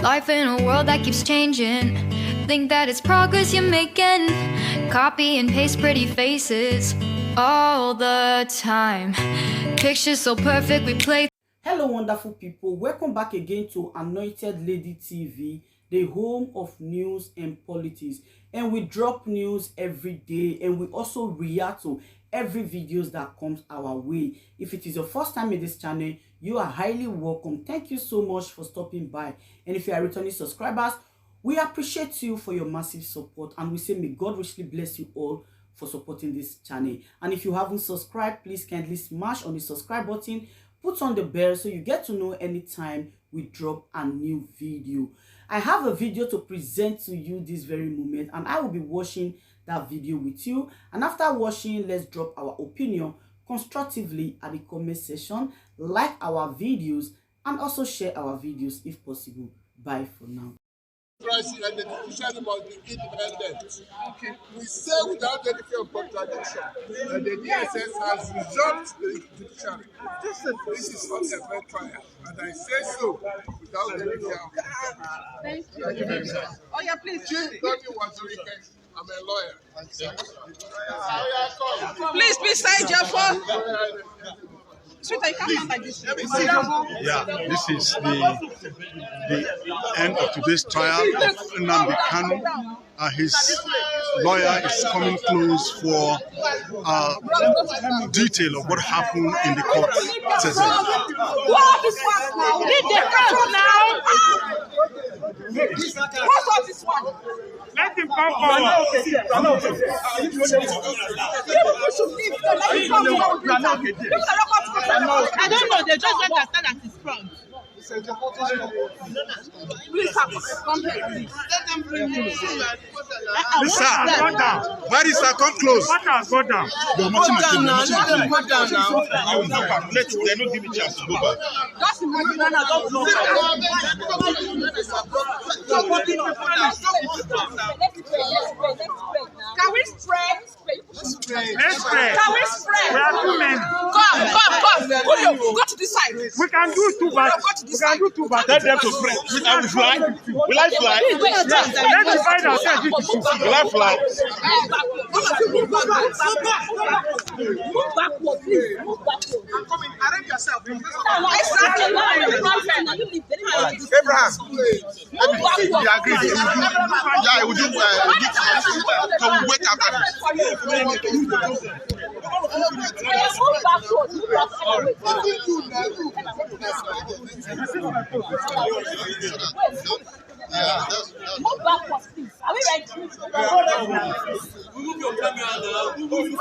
Life in a world that keeps changing. Think that it's progress you're making. Copy and paste pretty faces all the time. Pictures so perfect we play. Hello wonderful people, welcome back again to Anointed Lady TV, the home of news and politics. And we drop news every day, and we also react to every videos that comes our way. If it is your first time in this channel, you are highly welcome. Thank you so much for stopping by. And if you are returning subscribers, we appreciate you for your massive support, and we say may God richly bless you all for supporting this channel. And if you haven't subscribed, please kindly smash on the subscribe button, put on the bell so you get to know anytime we drop a new video. I have a video to present to you this very moment, and I will be watching that video with you. And after watching, let's drop our opinion constructively at the comment section, like our videos, and also share our videos if possible. Bye for now. And the judiciary must be independent. Okay. We say without any fear of contradiction that the DSS has resolved the judiciary. This is not a fair trial, and I say so without any fear of contradiction. Thank you very much. Oh yeah, please. Chief Uwazurike, I'm a lawyer. Please say Ejiofo. Sweetie, come on like this. Yeah, this is the end of today's trial of Nnamdi Kanu. His lawyer is coming close for detail of what happened in the court session. What is this now? Leave the court now. What's all this one? Let him come forward. I don't know. They just don't understand that it's front. Please come here, please. Let them bring him. Sir, go down. Where is sir? Come close. What has gone down? Go down now. Let them go down now. They don't give me chance to go back. Just imagine that. Can we spread? Let's pray. Can we spread? We are too many. Come. Go to this side. We can do two bats. We can do two bats. Tell them to spread. Will I fly? Will I fly? Let's divide ourselves into two. Will I fly? Move backward, please. Move backward. I'm coming. Arrange yourself. Abraham, let me see. You agree? Yeah, we do. So we wait after this. Move backward, please. Are we ready? Remove your camera now. Remove your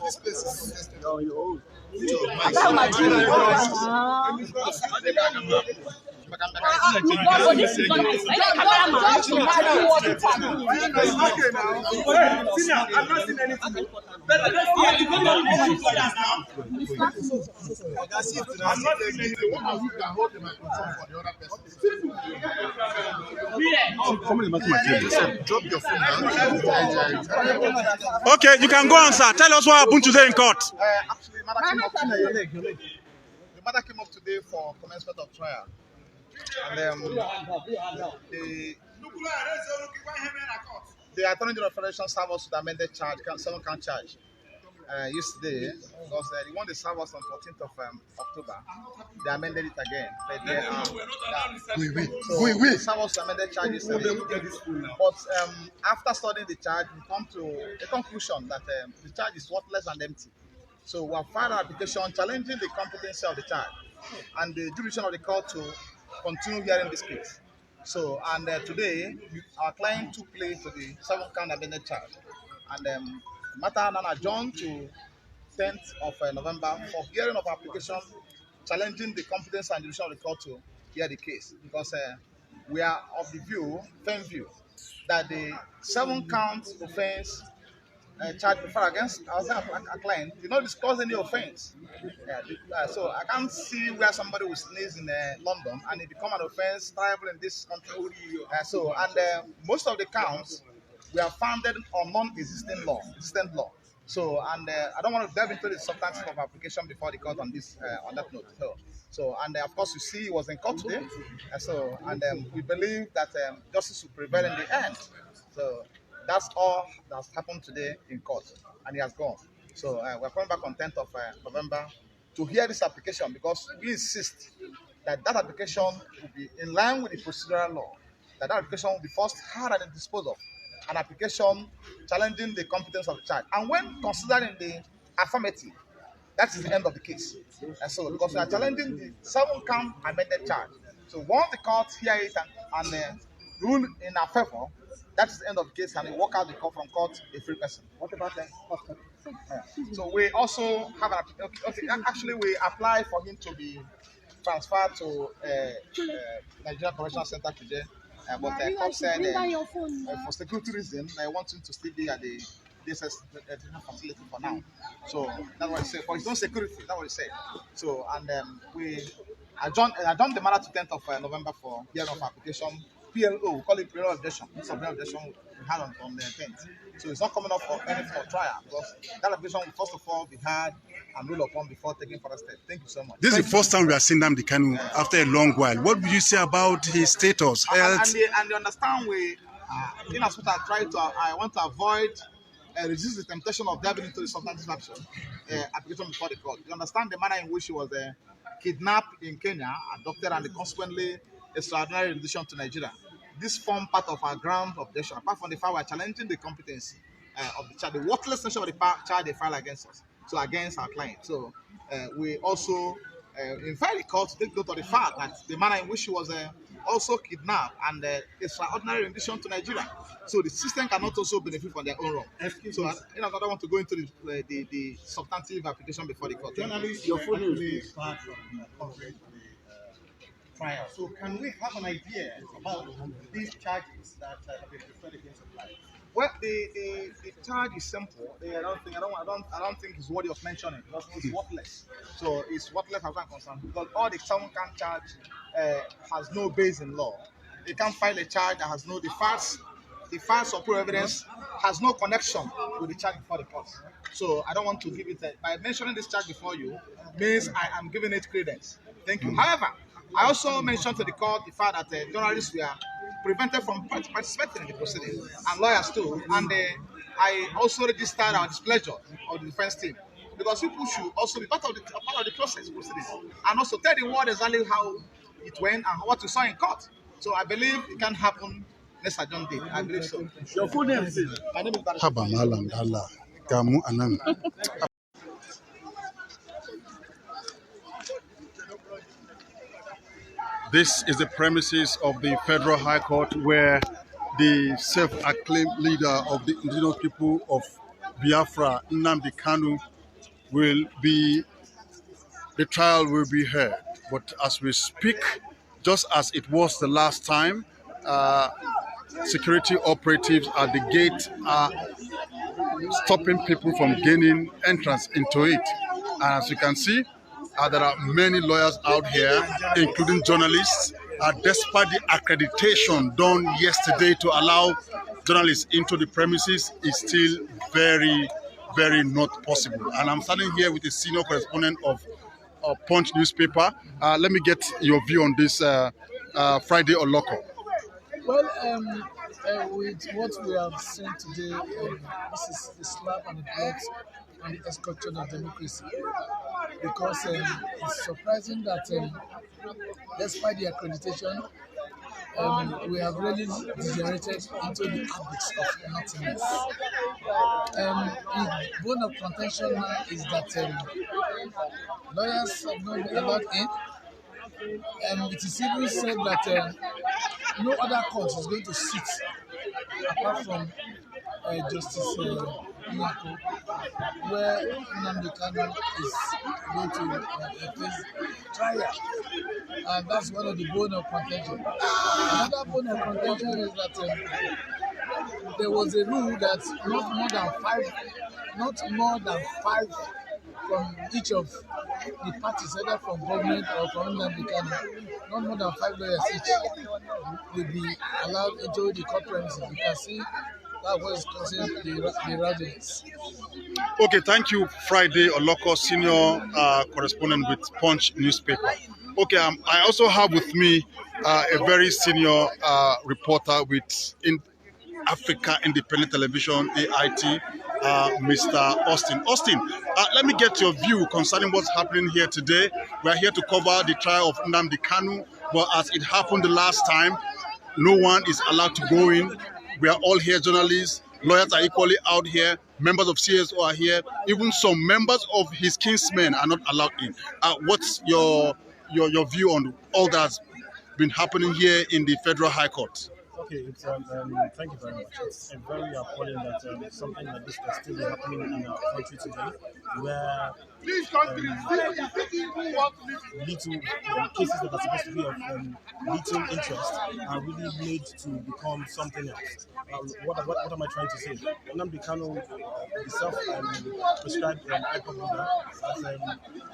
This place is contested. Okay, you can go on, sir. Tell us what happened today in court. Actually, the matter came up today for commencement of trial. And the Attorney General of the Federation served us with amended charge, 7-count charge, yesterday, because they want to serve us on 14th of October. They amended it again. But they serve us with amended charge yesterday. But after studying the charge, we come to a conclusion that the charge is worthless and empty. So we have filed an application challenging the competency of the charge and the jurisdiction of the court to continue hearing this case. So, and today, our client took plea to the 7-count amended charge. And the matter now adjourned to 10th of November for hearing of application challenging the competence and jurisdiction of the court to hear the case. Because we are of the firm view, that the 7-count offense charge before against our client did not discuss any offense. So I can't see where somebody will sneeze in London and it become an offense triable in this country. Most of the counts were founded on non-existing law. So, and I don't want to delve into the substance of application before the court on this on that note. So and of course, you see, he was in court today. And we believe that justice will prevail in the end. So that's all that's happened today in court, and he has gone. So we're coming back on 10th of November to hear this application, because we insist that that application will be in line with the procedural law, that application will be first heard and disposed of, an application challenging the competence of the child. And when considered in the affirmative, that is the end of the case. And so, because we are challenging the 7-count amended charge. So once the court hear it and rule in our favor, that is the end of the case, and they walk out the court from court a free person. What about the hospital? So we also have an actually we apply for him to be transferred to Nigeria Correctional Center today, but the court said for security reasons, I want him to still be at the DSS facility for now. So that's what he said. For his own security, that's what he said. So, and we adjourned the matter to 10th of November for hearing of application. PLO, we call it PLO objection. This objection we had on the 10th. So it's not coming up for any for trial, because that application will first of all be heard and ruled upon before taking further steps. Thank you so much. This is the first time we are seeing Nnamdi Kanu after a long while. What would you say about his status, health? And they understand we, in as much as I want to avoid resist the temptation of diving into the substantive action application before the court. You understand the manner in which he was kidnapped in Kenya, adopted, and consequently extraordinary rendition to Nigeria. This form part of our ground objection, apart from the fact we are challenging the competency of the child, the worthless nature of the child they filed against us, so against our client. So we also invite the court to take note of the fact that the manner in which he was also kidnapped and extraordinary rendition to Nigeria. So the system cannot also benefit from their own wrong. So I don't want to go into the substantive application before the court. Journalists, your phone is part from covering the trial. So can we have an idea about these charges that have been preferred against the client? Well, the charge is simple. I don't think it's worthy of mentioning, because it's worthless. So it's worthless as I'm concerned, because all the 7-count charge has no base in law. They can't file a charge that has the facts or proof evidence has no connection with the charge before the court. So I don't want to give it by mentioning this charge before you means I am giving it credence. Thank you. However, I also mentioned to the court the fact that journalists were prevented from participating in the proceedings, and lawyers too. And I also registered our displeasure of the defense team, because people should also be part of the process proceedings, and also tell the world exactly how it went and what we saw in court. So I believe it can happen. Let's adjourn date. I believe so. Your full name is? My name is Haba Malam Allah. Kamu Anan. This is the premises of the Federal High Court, where the self-acclaimed leader of the indigenous people of Biafra, Nnamdi Kanu, the trial will be heard. But as we speak, just as it was the last time, security operatives at the gate are stopping people from gaining entrance into it. And as you can see, there are many lawyers out here, including journalists, despite the accreditation done yesterday to allow journalists into the premises, is still very, very not possible. And I'm standing here with the senior correspondent of Punch newspaper. Let me get your view on this Friday or local. Well, with what we have seen today, this is a slap on the drugs and the escutcheon of democracy. Because it's surprising that despite the accreditation, we have really degenerated into the habits of nothingness. The bone of contention now is that lawyers have not been allowed in. It is even said that no other court is going to sit apart from Justice Nyako, where Nnamdi Kanu is going to face trial. And that's one of the bone of contention. Another bone of contention is that there was a rule that not more than five from each of the parties, either from government or from Nnamdi Kanu, not more than 5 lawyers each will be allowed into the court premises. You can see That's what is causing the rowdiness. Okay, thank you, Friday Oloko, senior correspondent with Punch newspaper. Okay, I also have with me a very senior reporter with Africa Independent Television, AIT, Mr. Austin. Austin, let me get your view concerning what's happening here today. We are here to cover the trial of Nnamdi Kanu, but as it happened the last time, no one is allowed to go in. We are all here, journalists. Lawyers are equally out here. Members of CSO are here. Even some members of his kinsmen are not allowed in. What's your view on all that's been happening here in the Federal High Court? Okay, it's thank you very much. It's very appalling that something like this can still be happening in our country today, where little cases that are supposed to be of little interest are really made to become something else. What am I trying to say? Nnamdi Kanu, the self-prescribed IPOB leader,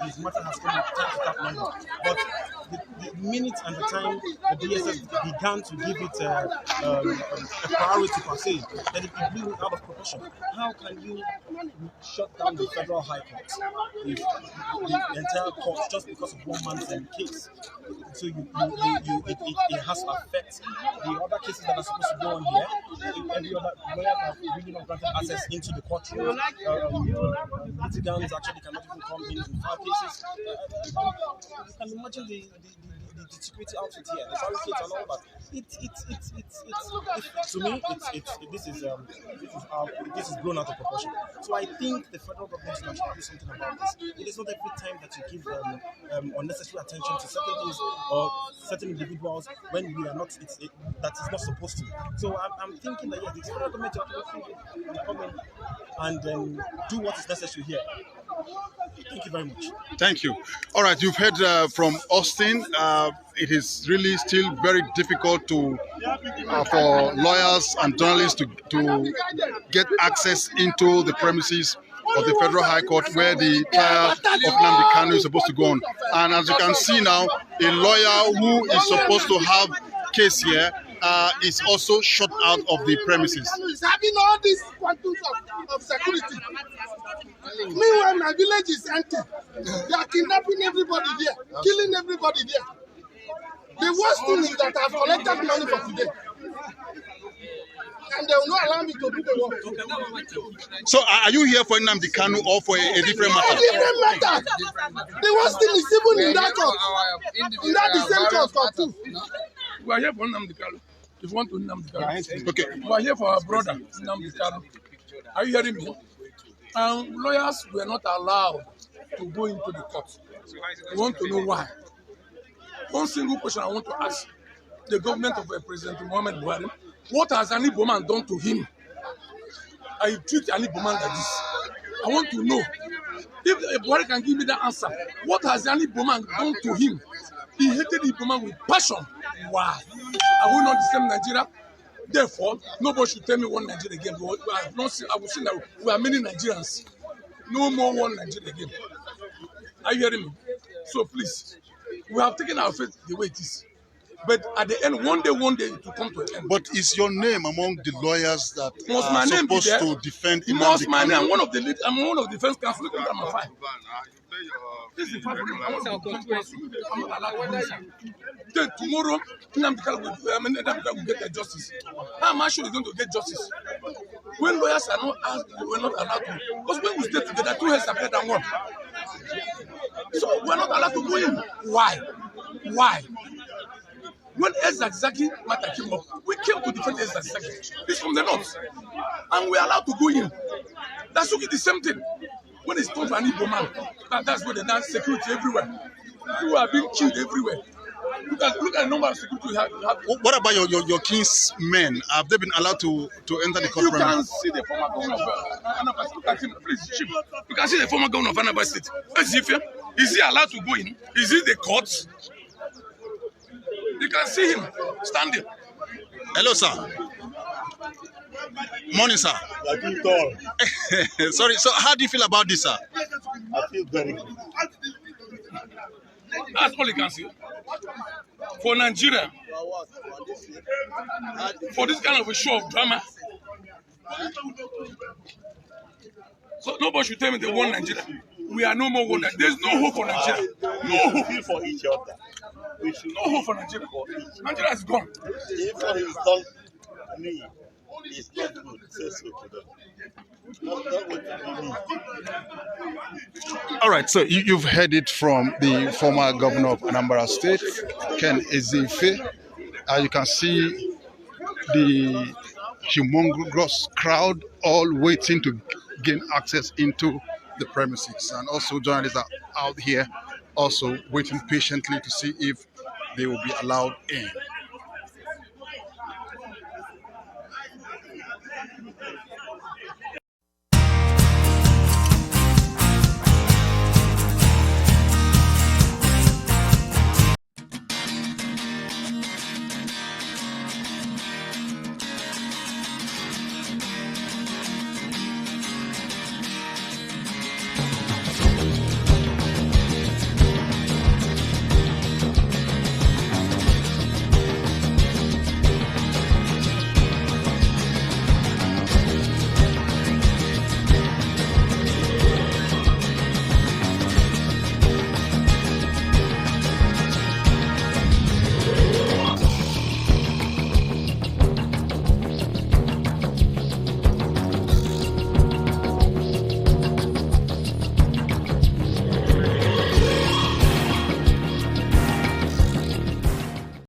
his matter has come time to tap London. But the minute and the time the DSS began to give it a priority per se, then it blew out of proportion. How can you shut down the Federal High Court, the entire court, just because of one man's case? So it has to affect the other cases that are supposed to go on here. Every other lawyer has really not granted access into the courtroom. Litigants actually cannot even come in 5 cases. You can imagine the security outfit here, the barricades and all that. To me, this is blown out of proportion. So I think the federal government should do something about this. It is not every time that you give unnecessary attention to certain things or certain individuals when we are not. That is not supposed to. So I'm thinking that the federal government will come in and do what is necessary here. Thank you very much. Thank you. All right, you've heard from Austin. It is really still very difficult to for lawyers and journalists to get access into the premises of the Federal High Court where the trial of Nnamdi Kanu is supposed to go on. And as you can see now, a lawyer who is supposed to have case here is also shut out of the premises. Is having all these quantities of security. Meanwhile, my village is empty. They are kidnapping everybody there, killing everybody there. The worst thing is that I've collected money for today. And they will not allow me to do the work. So are you here for Nnamdi Kanu or for a different matter? A different matter. The worst thing is even in that court. In that the same court too. We are here for Nnamdi Kanu. If you want to Nnamdi Kanu. Okay. We are here for our brother, Nnamdi Kanu. Are you hearing me? Lawyers were not allowed to go into the court. We want to know why. One single question I want to ask the government of President Muhammad Buhari: what has an Igbo man done to him? I treat an Igbo man like this. I want to know if Buhari can give me that answer. What has an Igbo man done to him? He hated Igbo man with passion. Why? Are we not the same Nigeria? Therefore, nobody should tell me one Nigeria again. I will say that we are many Nigerians. No more one Nigeria again. Are you hearing me? So please, we have taken our faith the way it is. But at the end, one day it will come to an end. But is your name among the lawyers that must are supposed to defend Nnamdi Kanu? Must my name? I'm one of the defense counsel. Look at my file. This is file. I'm not allowed to do this. Then tomorrow, Nnamdi Kanu will get the justice. How am I sure he's going to get justice? When lawyers are not asked, we're not allowed to. Because when we stay together, 2 heads are better than one. So we're not allowed to go in. Why? When Ezazaki matter came up, we came to defend Ezazaki. It's from the north. And we're allowed to go in. That's okay, the same thing. When it's time for an Igbo man, that's where they dance security everywhere. People are being killed everywhere. Look at the number of security we have. What about your kinsmen? Have they been allowed to enter the court? You can see the former governor of Anambra State. Look at him, please, Chief. You can see the former governor of Anambra State. Ejiofo. Is he allowed to go in? Is it the court? You can see him standing. Hello, sir. Morning, sir. I feel tall. Sorry. So, how do you feel about this, sir? I feel very good. That's all you can see. For Nigeria, for this kind of a show of drama, So nobody should tell me they want Nigeria. We are no more one. There's no hope for Nigeria. No hope for each other. We should no hope for Nigeria. Nigeria is gone. If what is done to me is not good, say so to them. Not what we need. All right, so you've heard it from the former governor of Anambra State, Ken Ejiofo. You can see the humongous crowd all waiting to gain access into the premises, and also journalists are out here also waiting patiently to see if they will be allowed in.